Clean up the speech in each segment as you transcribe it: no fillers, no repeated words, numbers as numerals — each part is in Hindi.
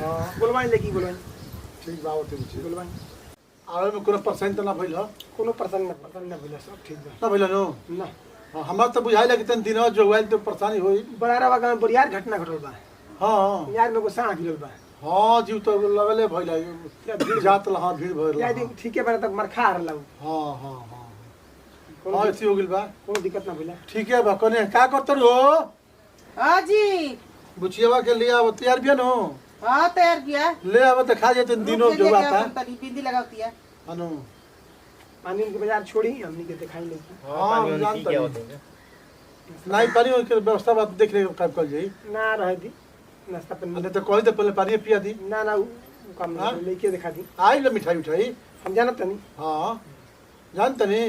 हां बोलवाई लेकी बोलवाई ठीक बा होते बुझी बोलवाई आवे में कोनो परसेंट ना भइल ह कोनो परेशानी ना भइला सब ठीक बा ना भइल नो ना हमरा त बुझाइला कि तन दिन जो वाइल तो परेशानी होई बड़ारा गांव में बरियार घटना घटल बा हां यार में को सांड गिरल बा हां जीव तो लगले भइला भीड़ जात ल हां भीड़ भइल या दिन ठीके बा तक मरखा आ रहला हां हां हां हां ऐसी हो गेल बा कोनो दिक्कत ना भइला ठीक है बा कोने का करत हो हाँ जी बुचियावा के लिए अब तैयार बिया नो हाँ तैयार किया ले अब त खा जेते दिनो जो बाता तनी बिंदी लगाती है अनु पानी के बाजार छोड़ी हमनी के दिखाई लेकी हां जानता नहीं पानी के व्यवस्था बात देख ले काम कर जाई ना रह दी नाश्ता पानी अरे तो कह दे पहले पानी पिया दी ना ना उ काम लेके दिखा दी आई ले मिठाई उठाई हम जानत नहीं हां जानता नहीं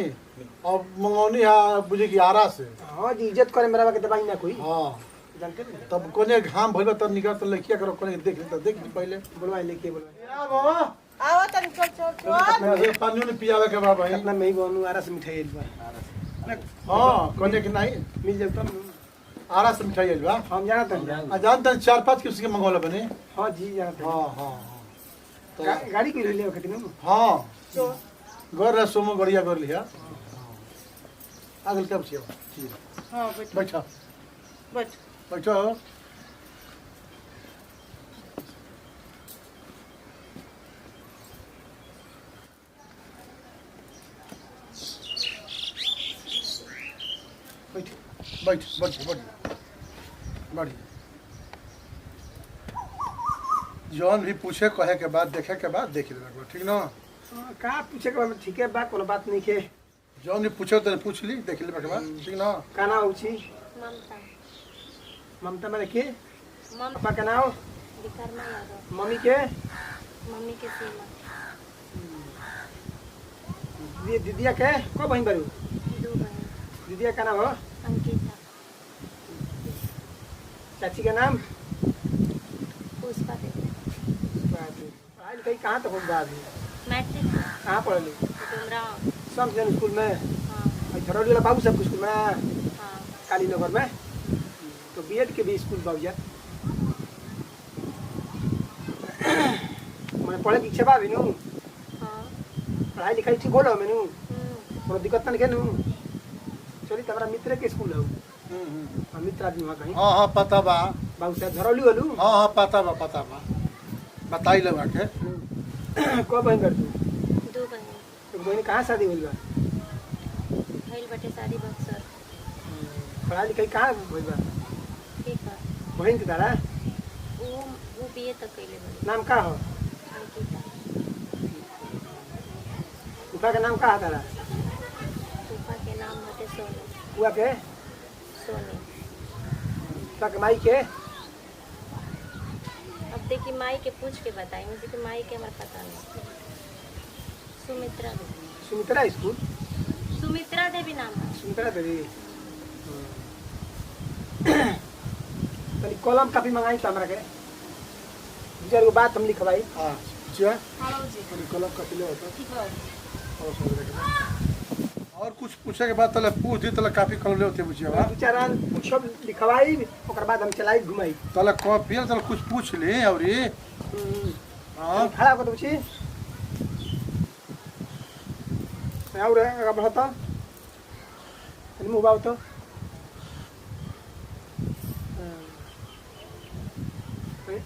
अब मंगौनी है बुझे की आरा से हां जी इज्जत करे मेरा के दबाई ना कोई हां जानते नहीं तब कोने घाम भइल तब निकल त लखिया करो कोने देख ले त देख ली पहले बोलवाई लेके बोलवाई या बाबा आओ तनी चल चल चल मेरे पानी ने पियावे के बाबा भाई कितना में ही बनू आरा से मिठाई बा हां कोने के नहीं मिल जाता आरा से मिठाई आइल बा हम जानत नहीं आ जानता 4-5 किलो के मंगोला बने हां जी जानत हां हां हां गाड़ी कोई ले वक्त में हां घर रे सोमो गड़िया कर लिया आगल कब छियो हाँ बैठ बैठो बैठ बैठो बैठ बैठ बैठ बैठ बैठ जौन भी पूछे कहे के बाद देखे के बाद देख ले ठीक ना का पूछे के बाद ठीक है बा कोनो बात नहीं के जौन भी पूछे तो पूछ ली देख ले के बाद ठीक ना का ना होची ममता ममता माने के मम पापा का नाम विकर्मा यादव मम्मी के मम्मी के सीमा दीदिया के को बहन बारू दो बहन दीदिया का नाम हो अंकिता चाची का नाम पुष्पा देवी पढ़ाई लिखाई कहाँ तक हो गया अभी मैट्रिक कहाँ पढ़ली डुमराव समझन स्कूल में हाँ धरौली वाला बाबू सब स्कूल में हाँ काली नगर में तो बीएड के भी स्कूल बाबू यार मैंने पढ़े की इच्छा बा नु हाँ पढ़ाई लिखाई ठीक होला मेनू कोनो दिक्कत नहीं के नु चली तमरा मित्र के स्कूल हो हम मित्र आदमी वहाँ कहीं हां हां पता बा बाबू साहब धरौली वालू हां हां पता बा बताई ले बाके को बहन कर तू दो बहन तो बहन कहाँ शादी हुई बा भैल बटे शादी बक्सर पढ़ाई लिखाई कहाँ हुई बा ठीक है बहन के दादा वो बीए तक कैले बड़ी नाम का हो अंकिता उनका का नाम का है दादा फूफा के नाम हटे सोनी हुआ के सोनी उनका के माई के अब देखिए माई के पूछ के बताई मुझे कि माई के हमारा पता नहीं सुमित्रा देवी सुमित्रा स्कूल सुमित्रा देवी नाम है सुमित्रा देवी तनी कलम कापी मंगाई तो हमरा के दो चार गो बात हम लिखवाई हां चिया हाँ जी तनी कलम कापी ले होता ठीक है और कुछ पूछे के बाद तले पूछ दी तले काफी कलम ले होते बुझिया बा दो चार सब लिखवाई ओकर बाद हम चलाई घुमाई तले कॉपी तले कुछ पूछ ले और ये हां खड़ा कर दो और आगे बढ़ता तनी मुंह बाव तो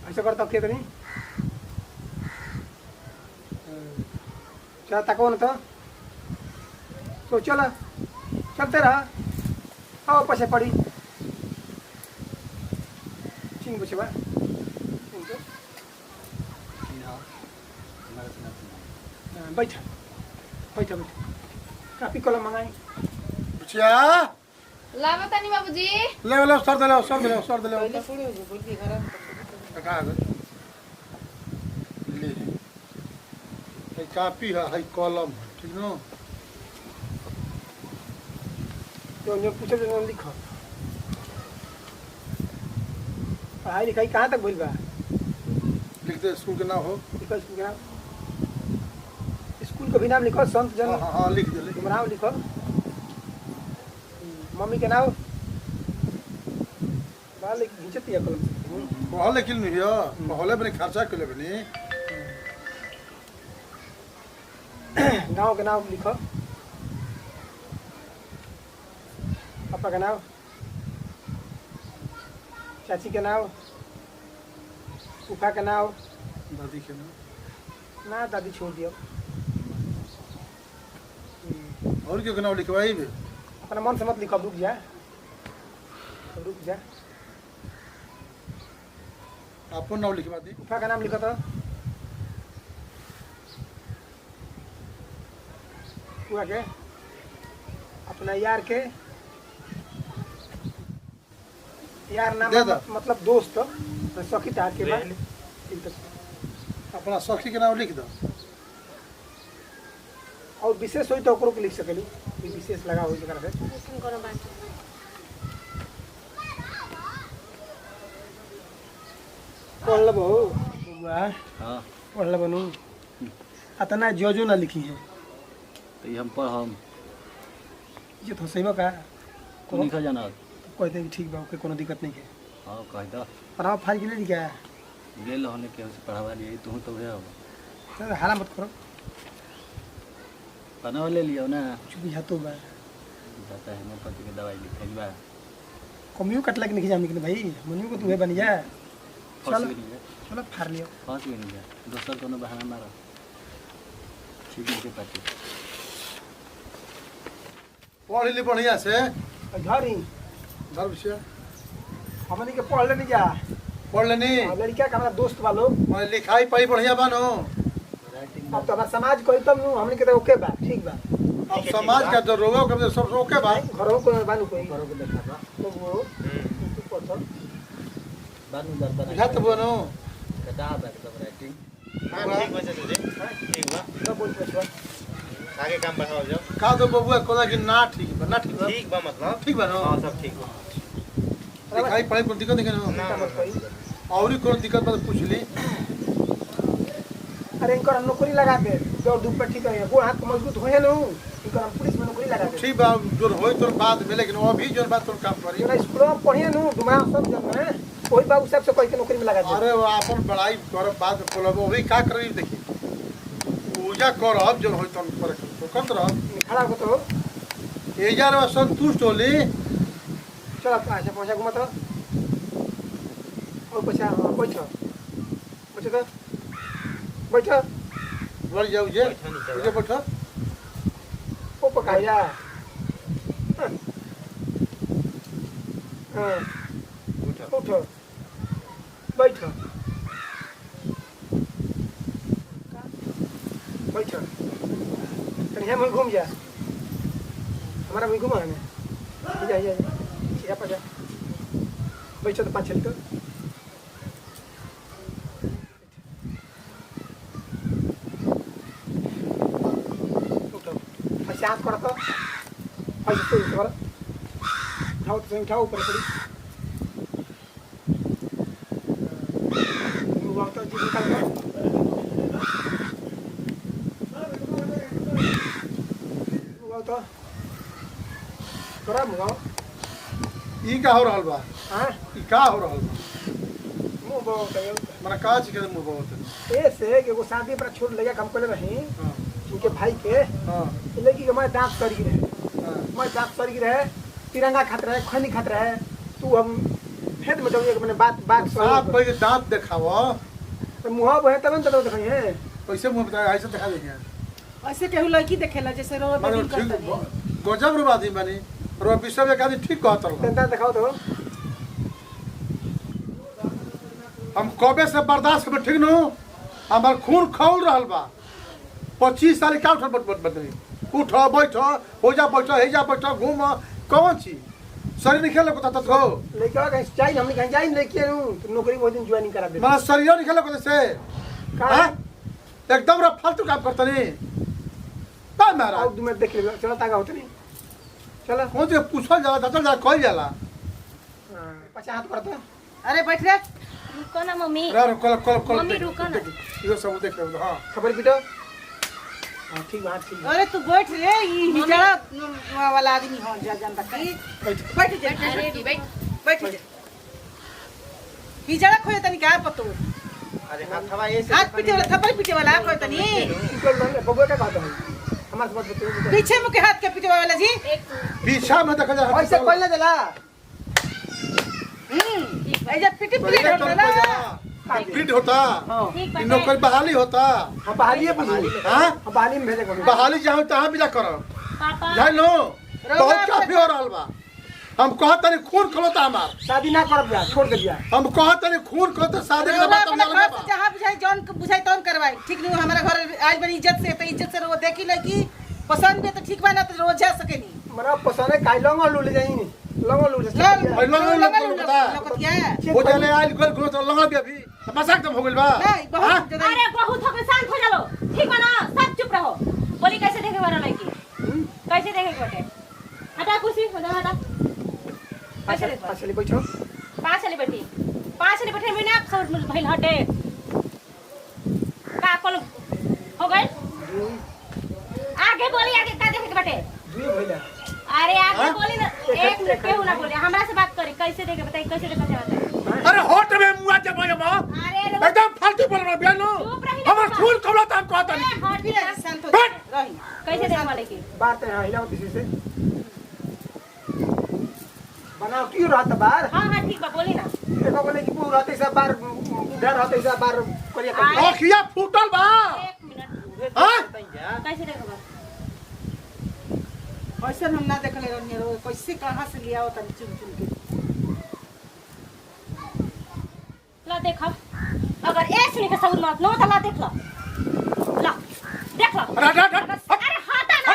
ऐसा करता के तनी चल तको न तो चल चलते रहा आओ पछे पड़ी चिंग बचे बा बैठ बैठ बैठ कापी कलम मंगाई बुचिया लावा तनी बाबूजी ले सर दे पहले पूरी हो बोल के घर का ले है कापी है कलम है ठीक ना जो पूछे जो लिखो पढ़ाई लिखाई कहाँ तक भइल बा लिख दे स्कूल के नाम हो लिखो स्कूल के नाम स्कूल का भी नाम लिखो संत जन हाँ लिख दे डुमराव लिखो मम्मी के नाम बाल घिंचती है कलम से पहले किल नहीं हो पहले बने खर्चा के लिए बने गाँव के नाम लिखो पापा का नाम चाची के नाम फूफा के नाम दादी के नाम ना दादी छोड़ दियो और क्यों के नाम लिखवाई बे अपना मन से मत लिखो रुक जा अपन नाम लिखवा दी फूफा का नाम लिखो तो फूफा के अपना यार नाम दे दो। मतलब दोस्त सखी तार के बाद अपना सखी के नाम लिख दो और विशेष होई तो ओकरो के लिख सकेली विशेष लगा हो जरा से ऐसन कोनो बात नहीं। पढ़ लब हो बउआ हाँ पढ़ लब नु अतना जो ना लिखी है तो ये हम पढ़म ये तो सही का तू लिखा जाना कहते कि ठीक बा ओके कोनो दिक्कत नहीं है हाँ कह दो पढ़ाओ फाइल के लिए क्या ले लो होने के से पढ़ावा लिए तू तो है अब हाला मत करो पढ़ावा ले लियो ना चुप जा तो बा जाता है होम्योपैथी की दवाई लिखल बा कमियो कटला के नहीं जाम लेकिन भाई मनियो को तू है बन जा फंस चलो भी नहीं जा चलो फाड़ लियो फंस भी नहीं जा दोसर कोनो बहाना मारो ठीक है पाटी पढ़ ली बढ़िया से घर ही घर विषय हमनी के पढ़ ले नहीं जा पढ़ लेनी लड़का का हमारा दोस्त वालो मैं लिखाई पढ़ी बढ़िया बानो अब तो हमारा समाज कोई तब नु हमनी के तो ओके बा ठीक बा अब समाज का जो रोगा कब सब रोके भाई घरों को बानू कोई घरों को देखा बा तो वो तू पढ़ो बानू दर्पण बुझात बनो किताब है सब राइटिंग हाँ ठीक बा चाचा जी ठीक बा सब बोल पछवा आगे काम बढ़ाओ जाओ का तो बबुआ कोला कि ना ठीक बा ना ठीक बा ठीक बा मतलब ठीक बा नो हाँ सब ठीक बा लिखाई पढ़ाई को दिक्कत नहीं ना ना मत कोई और कोनो दिक्कत बा तो पूछ ली अरे इनकर हम नौकरी लगा दे दौड़ धूप पे ठीक है वो हाथ मजबूत होए नु इनकर हम पुलिस में नौकरी लगा दे ठीक बा जो होई तो बाद में लेकिन अभी जो बात तो काम करी ये स्कूल में पढ़िए नु दिमाग सब जन है कोई बाबू साहब से कोई के नौकरी में लगा दे अरे वो अपन बड़ाई कर बाद में बोलब अभी का करी देखी पूजा करब जो होई तो पर तो करत रह खड़ा हो तो ए यार संतुष्ट होली चल अच्छा पहुंचा घुमा तो और पछा बैठो बैठो तो बैठो बढ़ जाऊ जे बैठो नीचे मुझे बैठो ओ पकाया हाँ उठो उठो बैठो बैठो कहीं हम घूम जा हमारा भी घुमा है जा जा जा जा बैठो तो पाछे तो उठो ऐसे हाथ करो तो ऐसे तो करो उठाओ तो उठाओ ऊपर पड़ी मुँह तो जी निकाल दो मुँह तो थोड़ा मुँह ई का हो रहल बा हाँ ई का हो रहल बा मुँह बहुत है मने का छी के मुंह बहुत ऐसे कि वो शादी पर छोड़ ले काम कर रही हां उनके भाई के हां लड़की के मैं दांत सड़ रहे हां मैं दांत सड़ रहे तिरंगा खात रहे खैनी खात रहे तू हम फेद में जाऊँ मैंने बात बात साफ पहले दांत दिखाओ तो मुँह बहे तब न तो देखिए है कैसे मुंह बता ऐसे दिखा देंगे ऐसे केहू लड़की देखेला जैसे रो मानो बेटिंग ठीक करता गजब रो बात ही बनी रो विषय में कहती ठीक कहत रहो दांत दिखाओ तो हम कबे से बर्दाश्त कर ठीक नु हमार खून खौल रहल बा 25 साल का उठल बदली उठ बैठ हो जा बैठ हे जा बैठ घूम कौन छी शरीर नहीं खेले को तत हो लड़का कहीं चाहिए हमने कहीं जाए नहीं किया तो नौकरी बहुत दिन ज्वाइन करा दे मां शरीर नहीं खेले को से का हां एकदम रा फालतू काम करता नहीं बा मारा और तुम देख ले चलो तागा होते नहीं चलो कौन से पूछल जाला दतल जाला कहल जाला पचा हाथ करता अरे बैठ रे रुको ना मम्मी रे कल मम्मी रुको ना यो सब देख ले हां खबर बिटो हाँ ठीक बात ठीक अरे तू बैठ रे ई हिजड़ा वाला आदमी हो जा जानता की बैठ जा अरे बैठ बैठ जा हिजड़ा खोए तनी का पतो अरे हथवा ऐसे हाथ पीटे वाला थप्पड़ पीटे वाला खोए तनी इनको लंग बबुआ का कहता है हमारे बात बताओ पीछे मुके हाथ के पीटे वाला जी पीछा में देखा जा ऐसे कोई ना देला ऐजा पीटे पीटे होता ना पीट होता ठीक बा नौकरी बहाली होता हम बहाली पूछी हां हम बहाली में भेजे को बहाली जहाँ तहाँ बिजा करो पापा जान लो बहुत काफी हो रहा बा हम कहत तनी खून खलोता हमार शादी ना करब जा छोड़ दे दिया हम कहत तनी खून खलोता शादी के बाद अपने हम घर से जहाँ बुझाई जौन बुझाई तौन करवाई ठीक नहीं हमारा घर आज बनी इज्जत से तो इज्जत से वो देखी लगी पसंद भी तो ठीक बा ना तो रोज जा सके नहीं मरा पसंद है काई लंग लू ले जाई नहीं लंग लू ले हो जाले आज गोल गोल तो लगा भी अभी मजाक तुम हो गइल बा नहीं बहुत ज्यादा अरे बहुत हो गए शांत हो जालो ठीक बा ना सब चुप रहो बोली कैसे देखे वाला लड़की कैसे देखे बटे हटा कुर्सी हो जा हटा कैसे देख पाछली बैठो पांच चली बैठी मैंने आप सब भइल हटे का कल हो गए आगे बोली आगे का देखे के बटे दुई भइला अरे आगे बोली ना एक मिनट केहू ना बोले हमरा से बात करी कैसे देखे बताई कैसे देखे अरे होट में मुआ जब मां अरे एकदम फालतू बोल रहा बियानो चुप रही ना। हमर खून खलोता हम कहत ए, नहीं हट जा। शांत हो बैठ। रही कैसे देखे वाले की बात है हिलाओ किसी से बनाओ क्यों रहता बार हाँ हाँ ठीक बा बोली ना देखो बोले कि पूरा रहते सब बार इधर रहते सब बार करिया कर ओखिया फूटल बा 1 मिनट हां कैसे देखे बा ऐसे हम ना देखले रहनी रो कैसे कहां से लिया होता चुन चुन के ला देखा अगर ए सुनी के सबूत मत नो तो ला देख ला ला देख ला अरे अरे हटा ना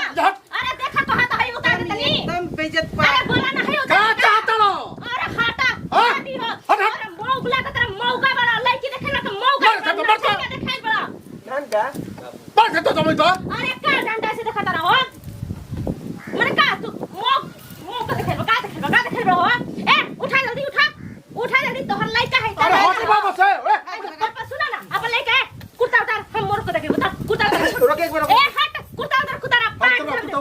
अरे देखा तो हाथ है उतार दे तनी एकदम बेइज्जत पा अरे बोला ना है का उतार दे। चाहता लो अरे हटा हाँ? हटी हो हट। अरे मौगला का तरह मौका बड़ा लड़की देखे ना तो मौका मर जा, मर जा। दिखाई बड़ा ध्यान का बात तो समझ तो अरे का डंडा से देखा तारा हो मैंने कहा तू मौका देखे हो ए उठा जल्दी उठा जल्दी तोहर लड़का है अरे होट बाबा से ओए पापा सुना ना अपन लड़का है कुर्ता उतार हम मोर को देखे उतार कुर्ता उतार रोक एक बार ए हट कुर्ता उतार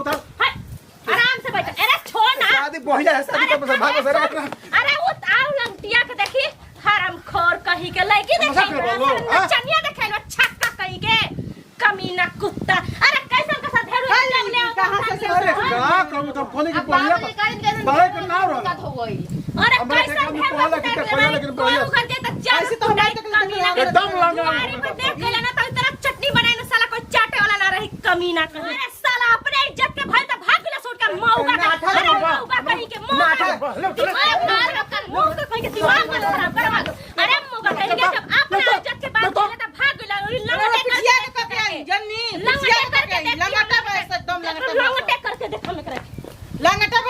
उतार। हट आराम से बैठ अरे छोड़ ना शादी पहिला है शादी का भागो सर अरे वो आओ लंटिया के देखी हराम खोर कहीं के लड़की मजाक देखे कर रहा हो, हाँ? चनिया देखे लो छक्का कहीं के कमीना कुत्ता अरे कैसा का साथ ढेर ले कहां से अरे का कहूं तो कोने की पहिया बड़े के नाम रहा अरे हमरा कैसा के काम पहला के पहिया लेकिन पहिया ऐसे तो हमारे तक कमीना एकदम लंगा अरे पर देख गेला ना तो तेरा चटनी बनाए ना साला कोई चाटे वाला ना रही कमीना कहीं अरे साला अपने इज्जत के भय तो भाग गेला छोड़ के मौका का अरे मौका कहीं के मौका अरे मार कर मौका कहीं के दिमाग में खराब करवा दो अरे मौका कहीं के जब अपने इज्जत के बात करे तो भाग गेला और लंगटे पिछिया के पकड़ आई जन्नी पिछिया के पकड़ आई लगातार एकदम लगातार लंगटे करके देख हम करे लगातार